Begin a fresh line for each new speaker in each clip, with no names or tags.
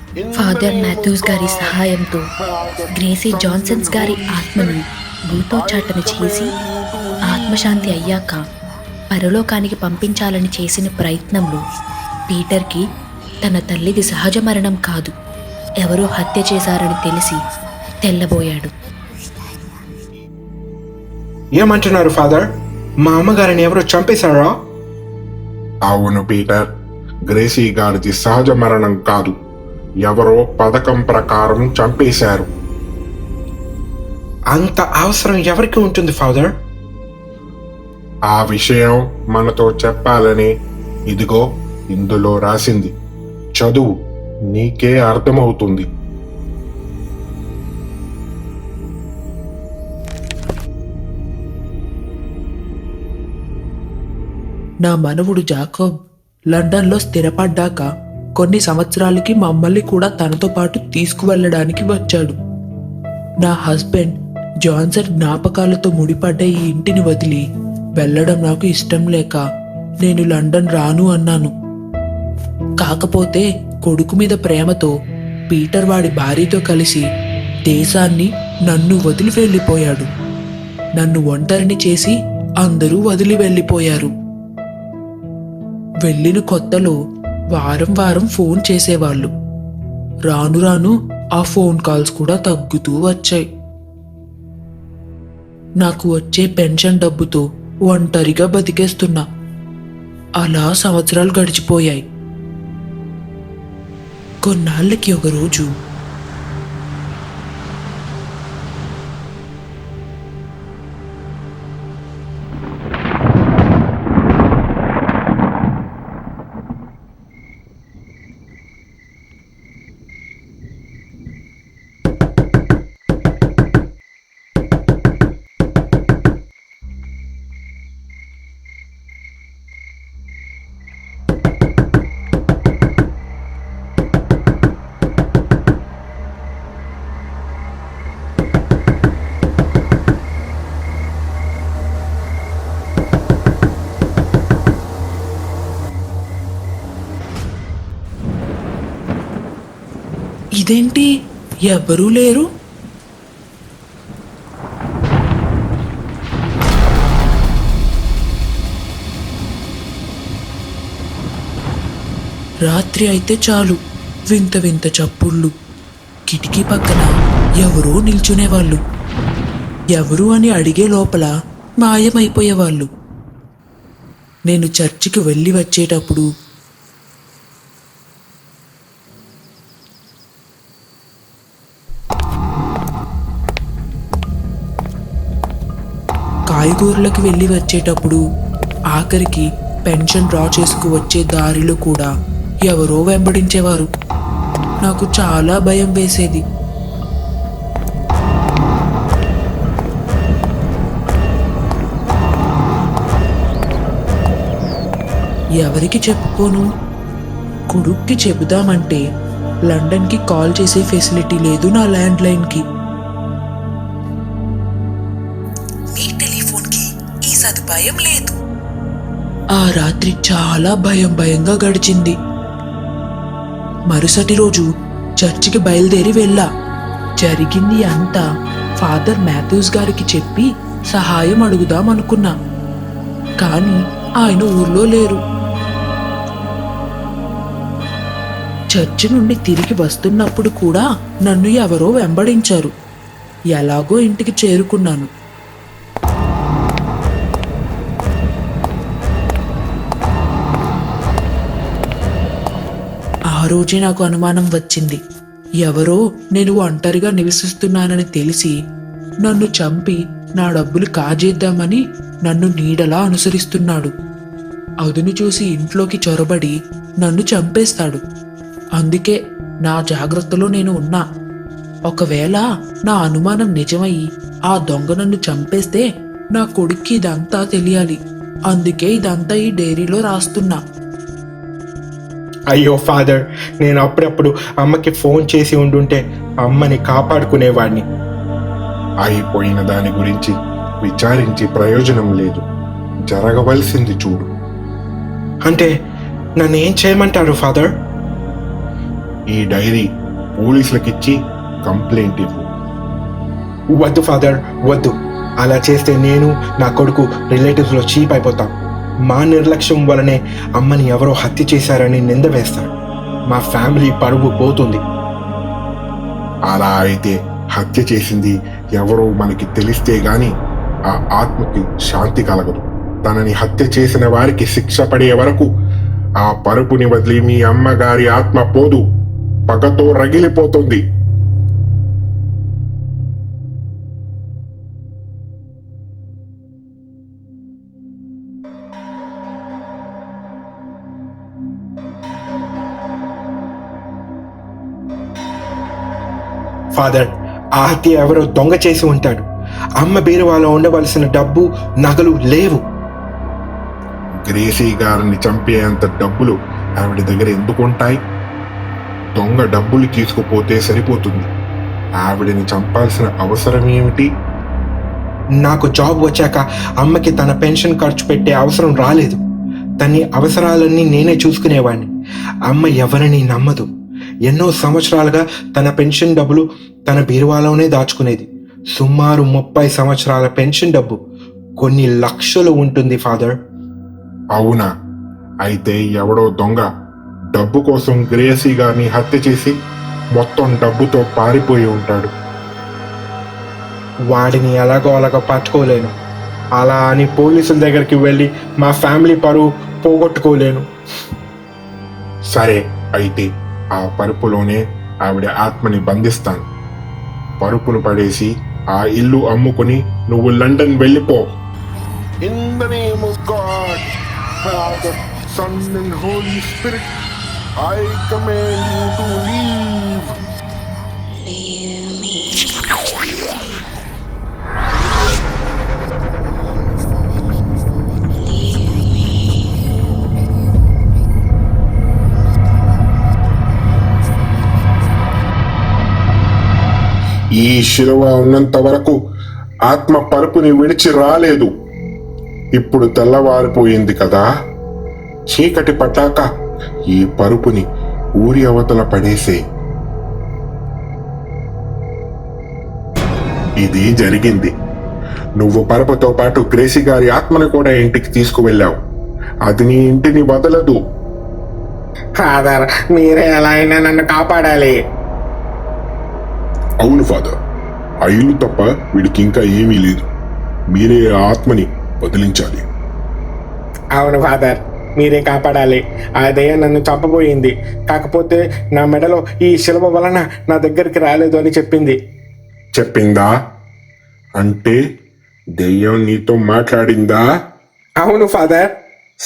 Father Mathews గారి సహాయంతో Gracie Johnson's గారి ఆత్మను భూతోచాటన చేసి ఆత్మశాంతి అయ్యాక పరలోకానికి పంపించాలని చేసిన ప్రయత్నంలో పీటర్కి తన తల్లిది సహజ మరణం కాదు, ఎవరో హత్య చేశారని తెలిసి తెల్లబోయాడు.
ఏమంటున్నారు ఫాదర్? మా అమ్మగారిని ఎవరో చంపేశారా?
అవును పీటర్, గ్రేసీ గారిది సహజ మరణం కాదు, ఎవరో పథకం ప్రకారం చంపేశారు.
అంత అవసరం ఎవరికి ఉంటుంది ఫాదర్?
ఆ విషయం మనతో చెప్పాలని ఇదిగో ఇందులో రాసింది, చదువు, నీకే అర్థమవుతుంది.
నా మనవుడు జాకోబ్ లండన్లో స్థిరపడ్డాక కొన్ని సంవత్సరాలకి మమ్మల్ని కూడా తనతో పాటు తీసుకువెళ్ళడానికి వచ్చాడు. నా హస్బెండ్ జాన్సన్ జ్ఞాపకాలతో ముడిపడ్డ ఈ ఇంటిని వదిలి వెళ్ళడం నాకు ఇష్టం లేక నేను లండన్ రాను అన్నాను. కాకపోతే కొడుకు మీద ప్రేమతో పీటర్ వాడి భార్యతో కలిసి దేశాన్ని నన్ను వదిలి వెళ్ళిపోయాడు. నన్ను ఒంటరిని చేసి అందరూ వదిలి వెళ్ళిపోయారు. వెళ్ళిన కొత్తలో వారం వారం ఫోన్ చేసేవాళ్ళు. రాను రాను ఆ ఫోన్ కాల్స్ కూడా తగ్గుతూ వచ్చాయి. నాకు వచ్చే పెన్షన్ డబ్బుతో ఒంటరిగా బతికేస్తున్నా. అలా సంవత్సరాలు గడిచిపోయాయి. కొన్నాళ్ళకి ఒకరోజు ఇదేంటి ఎవ్వరూ లేరు? రాత్రి అయితే చాలు, వింత వింత చప్పుళ్ళు. కిటికీ పక్కన ఎవరో నిల్చునేవాళ్ళు. ఎవరు అని అడిగే లోపల మాయమైపోయేవాళ్ళు. నేను చర్చికి వెళ్ళి వచ్చేటప్పుడు కాయగూరలకు వెళ్ళి వచ్చేటప్పుడు ఆఖరికి పెన్షన్ డ్రా చేసుకు వచ్చే దారిలో కూడా ఎవరో వెంబడించేవారు. నాకు చాలా భయం వేసేది. ఎవరికి చెప్పుకోను? కొడుక్కి చెబుదామంటే లండన్కి కాల్ చేసే ఫెసిలిటీ లేదు నా ల్యాండ్లైన్కి. సదుపాయం లేదు. ఆ రాత్రి చాలా భయంగా గడిచింది. మరుసటి రోజు చర్చికి బయలుదేరి వెళ్ళా. జరిగింది అంతా ఫాదర్ మాథ్యూస్ గారికి చెప్పి సహాయం అడుగుదామనుకున్నా. కానీ ఆయన ఊర్లో లేరు. చర్చి నుండి తిరిగి వస్తున్నప్పుడు కూడా నన్ను ఎవరో వెంబడించారు. ఎలాగో ఇంటికి చేరుకున్నాను. ఆ రోజే నాకు అనుమానం వచ్చింది. ఎవరో నేను ఒంటరిగా నివసిస్తున్నానని తెలిసి నన్ను చంపి నా డబ్బులు కాజేద్దామని నన్ను నీడలా అనుసరిస్తున్నాడు. అదును చూసి ఇంట్లోకి చొరబడి నన్ను చంపేస్తాడు. అందుకే నా జాగ్రత్తలో నేను ఉన్నా. ఒకవేళ నా అనుమానం నిజమయ్యి ఆ దొంగ నన్ను చంపేస్తే నా కొడుక్కి ఇదంతా తెలియాలి. అందుకే ఇదంతా ఈ డైరీలో రాస్తున్నా.
అయ్యో ఫాదర్, నేను అప్పుడప్పుడు అమ్మకి ఫోన్ చేసి ఉండుంటే అమ్మని కాపాడుకునేవాడిని.
అయిపోయిన దాని గురించి విచారించి ప్రయోజనం లేదు, జరగవలసింది చూడు.
అంటే నన్ను ఏం చేయమంటారు ఫాదర్?
ఈ డైరీ పోలీసులకిచ్చి కంప్లైంట్ ఇవ్వు.
వద్దు ఫాదర్, వద్దు. అలా చేస్తే నేను నా కొడుకు రిలేటివ్స్లో చీప్ అయిపోతాం. మా నిర్లక్ష్యం వలనే అమ్మని ఎవరో హత్య చేశారని నింద వేస్తారు. మా ఫ్యామిలీ పరువు పోతుంది.
అలా అయితే హత్య చేసింది ఎవరో మనకి తెలిస్తే గాని ఆ ఆత్మకి శాంతి కలగదు. తనని హత్య చేసిన వారికి శిక్ష పడే వరకు ఆ పరుపుని వదిలి మీ అమ్మగారి ఆత్మ పోదు, పగతో రగిలిపోతుంది.
ఫాదర్, ఆ హత్య ఎవరో దొంగ చేసి ఉంటాడు. అమ్మ బీరువాలో ఉండవలసిన డబ్బు, నగలు లేవు.
గ్రేసీ గారిని చంపేంత డబ్బులు ఆవిడ దగ్గర ఎందుకుంటాయి? దొంగ డబ్బులు తీసుకుపోతే సరిపోతుంది. ఆవిడని చంపాల్సిన అవసరం ఏమిటి?
నాకు జాబ్ వచ్చాక అమ్మకి తన పెన్షన్ ఖర్చు పెట్టే అవసరం రాలేదు. తన అవసరాలన్నీ నేనే చూసుకునేవాడిని. అమ్మ ఎవరిని నమ్మదు. ఎన్నో సంవత్సరాలుగా తన పెన్షన్ డబ్బులు తన బీరువాలోనే దాచుకునేది. సుమారు 30 సంవత్సరాల పెన్షన్ డబ్బు కొన్ని లక్షలు ఉంటుంది ఫాదర్.
అవునా? అయితే ఎవడో దొంగ డబ్బు కోసం గ్రేసీ గారిని హత్య చేసి మొత్తం డబ్బుతో పారిపోయి ఉంటాడు.
వాడిని ఎలాగో అలాగో పట్టుకోలేను. అలా అని పోలీసుల దగ్గరికి వెళ్ళి మా ఫ్యామిలీ పరువు పోగొట్టుకోలేను.
సరే, అయితే ఆ పరుపులోనే ఆవిడ ఆత్మని బంధిస్తాను. పరుపును పడేసి ఆ ఇల్లు అమ్ముకుని నువ్వు లండన్ వెళ్ళిపో. In the name of God, Father, Son and Holy Spirit, I command you to leave. ఈ శిలువ ఉన్నంత వరకు ఆత్మ పరుపుని విడిచి రాలేదు. ఇప్పుడు తెల్లవారిపోయింది కదా, చీకటి పట్టాక ఈ పరుపుని ఊరి అవతల పడేసే. ఇది జరిగింది. నువ్వు పరుపుతో పాటు గ్రేసీ గారి ఆత్మను కూడా ఇంటికి తీసుకువెళ్ళావు. అది నీ ఇంటిని వదలదు.
ఫాదర్, మీరే ఎలా అయినా నన్ను కాపాడాలి.
అవును ఫాదర్, ఆ ఇల్లు తప్ప వీడికి ఇంకా ఏమీ లేదు. మీరే ఆ ఆత్మని వదిలించాలి.
అవును ఫాదర్, మీరే కాపాడాలి. ఆ దయ్యం నన్ను చంపబోయింది. కాకపోతే నా మెడలో ఈ శిలువ వలన నా దగ్గరికి రాలేదు అని చెప్పింది.
చెప్పిందా? అంటే దెయ్యం నీతో మాట్లాడిందా?
అవును ఫాదర్.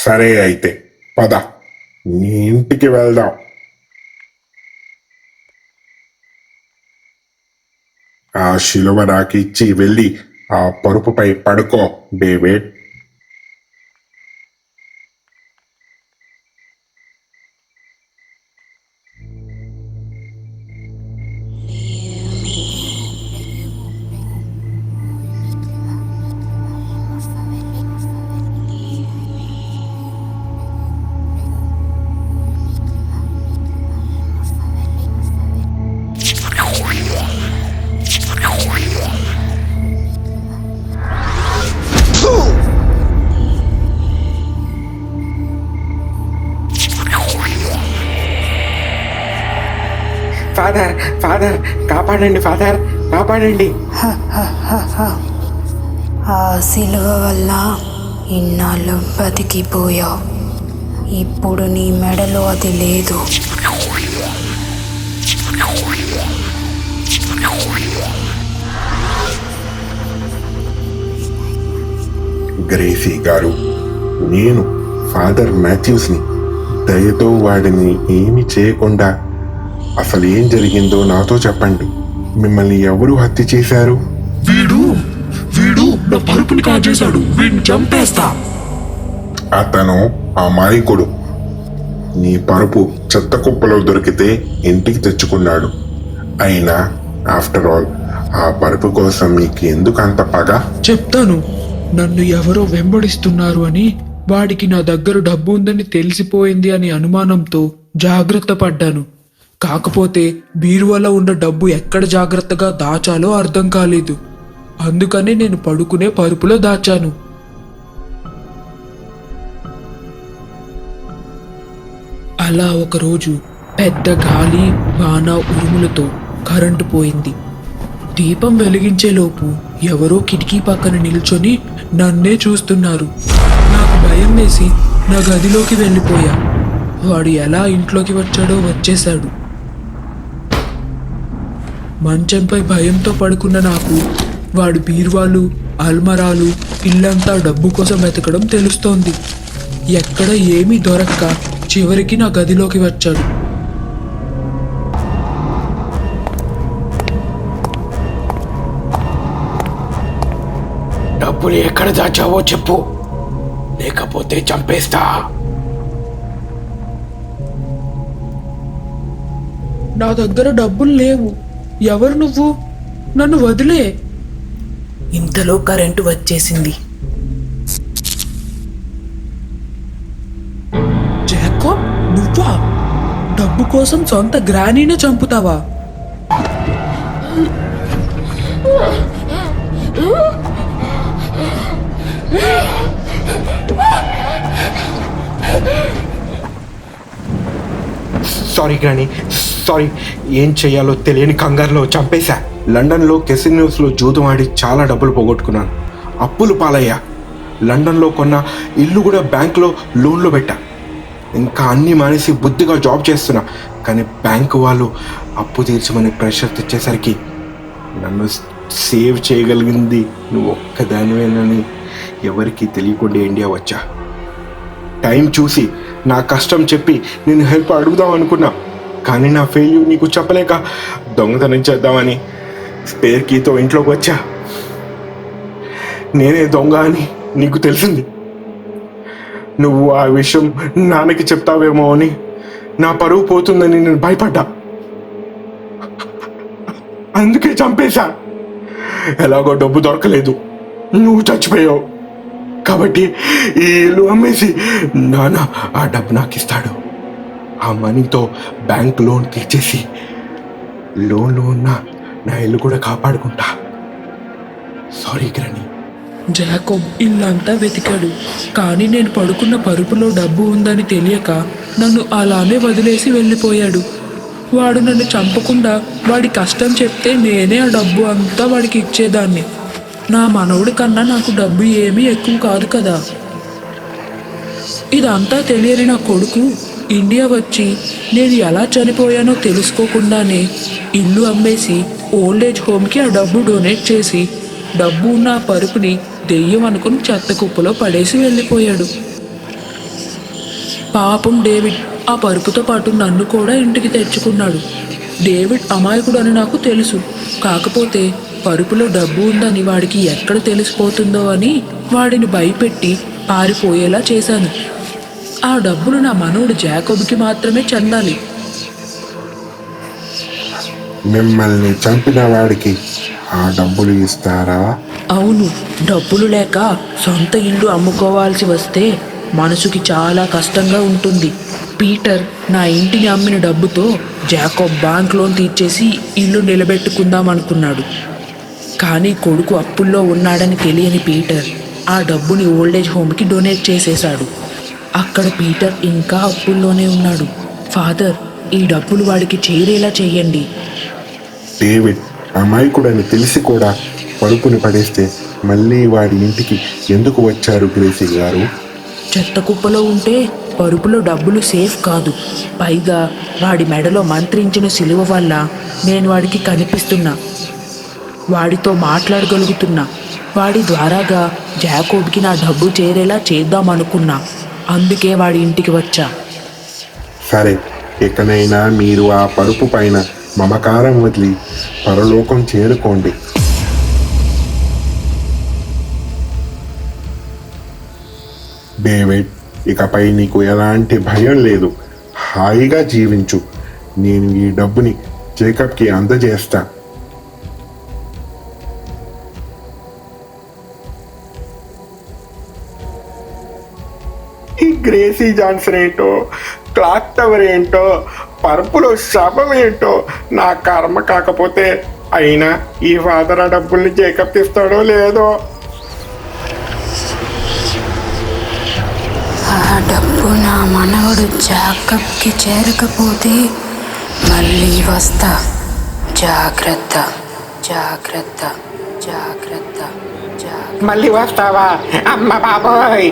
సరే, అయితే పద, నీ ఇంటికి వెళ్దాం. ఆ శిలువ నాకిచ్చి వెళ్ళి ఆ పరుపుపై పడుకో డేవిడ్.
ఫాదర్, ఫాదర్, కాపాడండి ఫాదర్, కాపాడండి.
ఆ సిలువ వల్ల ఇన్నాళ్ళు బతికిపోయావు. ఇప్పుడు నీ మెడలో అది లేదు.
గ్రేసీ గారు, నేను ఫాదర్ మాథ్యూస్ని. దయతో వాడిని ఏమి చేయకుండా అసలు ఏం జరిగిందో నాతో చెప్పండి. మిమ్మల్ని ఎవరు హత్య చేశారు?
వీడు నా పరుపుని కాజేశాడు. వీడిని చంపేస్తా.
అతను అమాయకుడు. నీ పరుపు చెత్త కుప్పలో దొరికితే ఇంటికి తెచ్చుకున్నాడు. అయినా ఆఫ్టర్ ఆల్ ఆ పరుపు కోసం మీకు ఎందుకు అంత పగ?
చెప్తాను. నన్ను ఎవరో వెంబడిస్తున్నారు అని, వాడికి నా దగ్గర డబ్బు ఉందని తెలిసిపోయింది అని అనుమానంతో జాగ్రత్త పడ్డాను. కాకపోతే బీరువాలో ఉన్న డబ్బు ఎక్కడ జాగ్రత్తగా దాచాలో అర్థం కాలేదు. అందుకని నేను పడుకునే పరుపులో దాచాను. అలా ఒకరోజు పెద్ద గాలి వాన ఉరుములతో కరెంటు పోయింది. దీపం వెలిగించేలోపు ఎవరో కిటికీ పక్కన నిల్చొని నన్నే చూస్తున్నారు. నాకు భయం వేసి నా గదిలోకి వెళ్ళిపోయా. వాడు ఎలా ఇంట్లోకి వచ్చాడో వచ్చేశాడు. మంచంపై భయంతో పడుకున్న నాకు వాడు బీరువాలు, అల్మరాలు, ఇల్లంతా డబ్బు కోసం వెతకడం తెలుస్తోంది. ఎక్కడ ఏమీ దొరక్క చివరికి నా గదిలోకి వచ్చాడు.
డబ్బులు ఎక్కడ దాచావో చెప్పు, లేకపోతే చంపేస్తా.
నా దగ్గర డబ్బులు లేవు. ఎవరు నువ్వు? నన్ను వదిలే.
ఇంతలో కరెంటు వచ్చేసింది.
జాకోబ్, నువ్వా? డబ్బు కోసం సొంత గ్రానీనే చంపుతావా?
సారీ గ్రాని, సారీ. ఏం చెయ్యాలో తెలియని కంగారులో చంపేశా. లండన్లో కెసినోస్లో జూదం ఆడి చాలా డబ్బులు పోగొట్టుకున్నాను. అప్పులు పాలయ్యా. లండన్లో కొన్న ఇల్లు కూడా బ్యాంకులో లోన్లో పెట్టా. ఇంకా అన్నీ మానేసి బుద్ధిగా జాబ్ చేస్తున్నా. కానీ బ్యాంకు వాళ్ళు అప్పు తీర్చమని ప్రెషర్ తెచ్చేసరికి నన్ను సేవ్ చేయగలిగింది నువ్వు ఒక్కదానివేనని ఎవరికీ తెలియకుండా ఇండియా వచ్చా. టైం చూసి నా కష్టం చెప్పి నేను హెల్ప్ అడుగుదాం అనుకున్నా. కానీ నా ఫెయిల్యూర్ నీకు చెప్పలేక దొంగతనం చేద్దామని స్పేర్ కీతో ఇంట్లోకి వచ్చా. నేనే దొంగ అని నీకు తెలిసింది. నువ్వు ఆ విషయం నాన్నకి చెప్తావేమో అని నా పరువు పోతుందని నేను భయపడ్డా. అందుకే చంపేశా. ఎలాగో డబ్బు దొరకలేదు, నువ్వు చచ్చిపోయావు. కాబట్టి ఈ ఇల్లు అమ్మేసి నాన్న ఆ డబ్బు నాకు ఇస్తాడు. ఆ మనీతో బ్యాంక్ లోన్ తీర్చేసి లోన్లో ఉన్న నా ఇల్లు కూడా కాపాడుకుంటా. సారీ గ్రాని.
జాకోబ్ ఇల్లంతా వెతికాడు. కానీ నేను పడుకున్న పరుపులో డబ్బు ఉందని తెలియక నన్ను అలానే వదిలేసి వెళ్ళిపోయాడు. వాడు నన్ను చంపకుండా వాడి కష్టం చెప్తే నేనే ఆ డబ్బు అంతా వాడికి ఇచ్చేదాన్ని. నా మనవుడి కన్నా నాకు డబ్బు ఏమీ ఎక్కువ కాదు కదా. ఇదంతా తెలియని నా కొడుకు ఇండియా వచ్చి నేను ఎలా చనిపోయానో తెలుసుకోకుండానే ఇల్లు అమ్మేసి ఓల్డేజ్ హోమ్కి ఆ డబ్బు డొనేట్ చేసి డబ్బు ఉన్న ఆ పరుపుని దెయ్యం అనుకుని చెత్త కుప్పలో పడేసి వెళ్ళిపోయాడు. పాపం డేవిడ్ ఆ పరుపుతో పాటు నన్ను కూడా ఇంటికి తెచ్చుకున్నాడు. డేవిడ్ అమాయకుడు అని నాకు తెలుసు. కాకపోతే పరుపులో డబ్బు ఉందని వాడికి ఎక్కడ తెలిసిపోతుందో అని వాడిని భయపెట్టి పారిపోయేలా చేశాను. ఆ డబ్బులు నా మనవుడు జాకోబ్కి మాత్రమే చెందాలి.
మిమ్మల్ని చంపిన వాడికి ఆ డబ్బులు ఇస్తారా?
అవును, డబ్బులు లేక సొంత ఇల్లు అమ్ముకోవాల్సి వస్తే మనసుకి చాలా కష్టంగా ఉంటుంది. పీటర్ నా ఇంటిని అమ్మిన డబ్బుతో జాకోబ్ బ్యాంక్ లోన్ తీర్చేసి ఇల్లు నిలబెట్టుకుందాం అనుకున్నాడు. కానీ కొడుకు అప్పుల్లో ఉన్నాడని తెలియని పీటర్ ఆ డబ్బుని ఓల్డేజ్ హోమ్కి డొనేట్ చేసేశాడు. అక్కడ పీటర్ ఇంకా అప్పుల్లోనే ఉన్నాడు. ఫాదర్, ఈ డబ్బులు వాడికి చేరేలా చెయ్యండి.
డేవిడ్ అమాయకుడని తెలిసి కూడా పరుపుని పడేస్తే మళ్ళీ వాడి ఇంటికి ఎందుకు వచ్చారు గ్రేసీ గారు?
చెత్త కుప్పలో ఉంటే పరుపులో డబ్బులు సేఫ్ కాదు. పైగా వాడి మెడలో మంత్రించిన సిలువ వల్ల నేను వాడికి కనిపిస్తున్నా, వాడితో మాట్లాడగలుగుతున్నా. వాడి ద్వారాగా జాకోబ్కి నా డబ్బు చేరేలా చేద్దామనుకున్నా. అందుకే వాడి ఇంటికి వచ్చా.
సరే, ఎక్కడైనా మీరు ఆ పరుపు పైన మమకారం వదిలి పరలోకం చేరుకోండి. డేవిడ్, ఇకపై నీకు ఎలాంటి భయం లేదు. హాయిగా జీవించు. నేను ఈ డబ్బుని జేకబ్కి అందజేస్తా.
ఈ గ్రేసీ జాన్సన్ ఏంటో, క్లాక్ టవర్ ఏంటో,
పరుపులో శవం ఏంటో నా కర్మ కాకపోతే అయినా ఈ ఫాదర్ ఆ డబ్బుల్ని జేకబ్ ఇస్తాడో లేదో.
ఆ డబ్బు నా మనవడు జాకబ్కి చేరకపోతే మళ్ళీ వస్తా. జాగ్రత్త జాగ్రత్త జాగ్రత్త జాగ్రత్త.
మళ్ళీ వస్తావా? అమ్మ బాబోయ్!